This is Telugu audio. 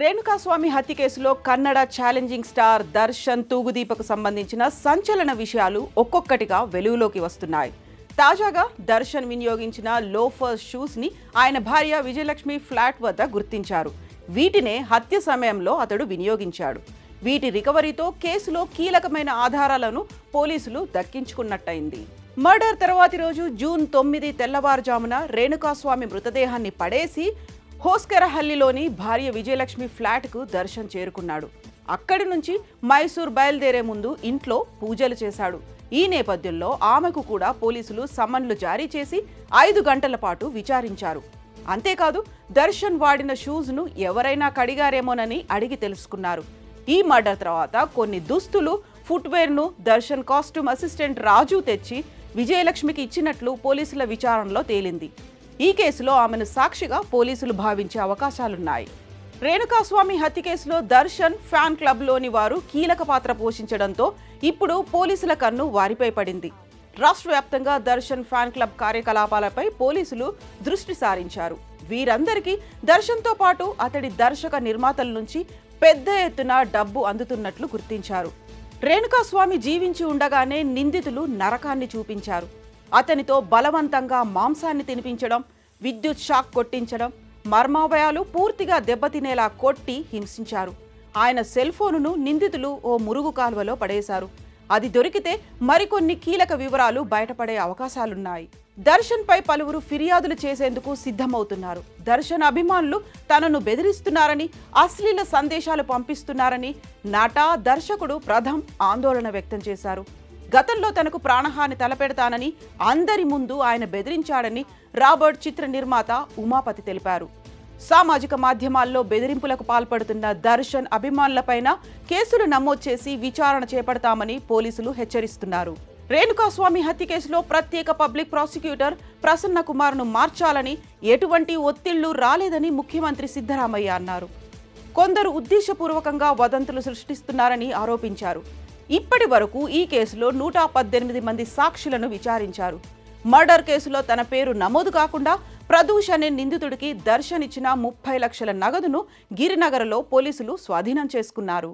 రేణుకాస్వామి హత్య కేసులో కన్నడ ఛాలెంజింగ్ స్టార్ దర్శన్ తూగుదీపకు సంబంధించిన సంచలన విషయాలు ఒక్కొక్కటిగా వెలుగులోకి వస్తున్నాయి. తాజాగా దర్శన్ వినియోగించిన లోఫర్ షూస్ ని ఆయన భార్య విజయలక్ష్మి ఫ్లాట్ వద్ద గుర్తించారు. వీటినే హత్య సమయంలో అతడు వినియోగించాడు. వీటి రికవరీతో కేసులో కీలకమైన ఆధారాలను పోలీసులు దక్కించుకున్నట్టయింది. మర్డర్ తర్వాతి రోజు జూన్ 9 తెల్లవారుజామున రేణుకాస్వామి మృతదేహాన్ని పడేసి హోస్కెరహల్లిలోని భార్య విజయలక్ష్మి ఫ్లాట్కు దర్శన్ చేరుకున్నాడు. అక్కడి నుంచి మైసూర్ బయలుదేరే ముందు ఇంట్లో పూజలు చేశాడు. ఈ నేపథ్యంలో ఆమెకు కూడా పోలీసులు సమన్లు జారీ చేసి 5 గంటల పాటు విచారించారు. అంతేకాదు దర్శన్ వాడిన షూస్ను ఎవరైనా కడిగారేమోనని అడిగి తెలుసుకున్నారు. ఈ మర్డర్ తర్వాత కొన్ని దుస్తులు, ఫుట్వేర్ను దర్శన్ కాస్ట్యూమ్ అసిస్టెంట్ రాజు తెచ్చి విజయలక్ష్మికి ఇచ్చినట్లు పోలీసుల విచారణలో తేలింది. ఈ కేసులో ఆమెను సాక్షిగా పోలీసులు భావించే అవకాశాలున్నాయి. రేణుకాస్వామి హత్య కేసులో దర్శన్ ఫ్యాన్ క్లబ్లోని వారు కీలక పాత్ర పోషించడంతో ఇప్పుడు పోలీసుల కన్ను వారిపై పడింది. రాష్ట్ర వ్యాప్తంగా దర్శన్ ఫ్యాన్ క్లబ్ కార్యకలాపాలపై పోలీసులు దృష్టి సారించారు. వీరందరికీ దర్శన్తో పాటు అతడి దర్శక నిర్మాతల నుంచి పెద్ద ఎత్తున డబ్బు అందుతున్నట్లు గుర్తించారు. రేణుకాస్వామి జీవించి ఉండగానే నిందితులు నరకాన్ని చూపించారు. అతనితో బలవంతంగా మాంసాన్ని తినిపించడం, విద్యుత్ షాక్ కొట్టించడం, మర్మావయాలు పూర్తిగా దెబ్బతినేలా కొట్టి హింసించారు. ఆయన సెల్ ఫోనును నిందితులు ఓ మురుగు కాలువలో పడేశారు. అది దొరికితే మరికొన్ని కీలక వివరాలు బయటపడే అవకాశాలున్నాయి. దర్శన్ పై పలువురు ఫిర్యాదులు చేసేందుకు సిద్ధమవుతున్నారు. దర్శన్ అభిమానులు తనను బెదిరిస్తున్నారని, అశ్లీల సందేశాలు పంపిస్తున్నారని నట, దర్శకుడు ప్రథమ్ ఆందోళన వ్యక్తం చేశారు. గతంలో తనకు ప్రాణహాని తలపెడతానని అందరి ముందు ఆయన బెదిరించాడని రాబర్ట్ చిత్ర నిర్మాత ఉమాపతి తెలిపారు. సామాజిక మాధ్యమాల్లో బెదిరింపులకు పాల్పడుతున్న దర్శన్ అభిమానులపైన కేసులు నమోదు చేసి విచారణ చేపడతామని పోలీసులు హెచ్చరిస్తున్నారు. రేణుకాస్వామి హత్య కేసులో ప్రత్యేక పబ్లిక్ ప్రాసిక్యూటర్ ప్రసన్న కుమార్ను మార్చాలని ఎటువంటి ఒత్తిళ్లు రాలేదని ముఖ్యమంత్రి సిద్ధరామయ్య అన్నారు. కొందరు ఉద్దేశపూర్వకంగా వదంతులు సృష్టిస్తున్నారని ఆరోపించారు. ఇప్పటి వరకు ఈ కేసులో 118 మంది సాక్షులను విచారించారు. మర్డర్ కేసులో తన పేరు నమోదు కాకుండా ప్రదూష్ అనే నిందితుడికి దర్శన్ ఇచ్చిన 30 లక్షల నగదును గిరినగర్లో పోలీసులు స్వాధీనం చేసుకున్నారు.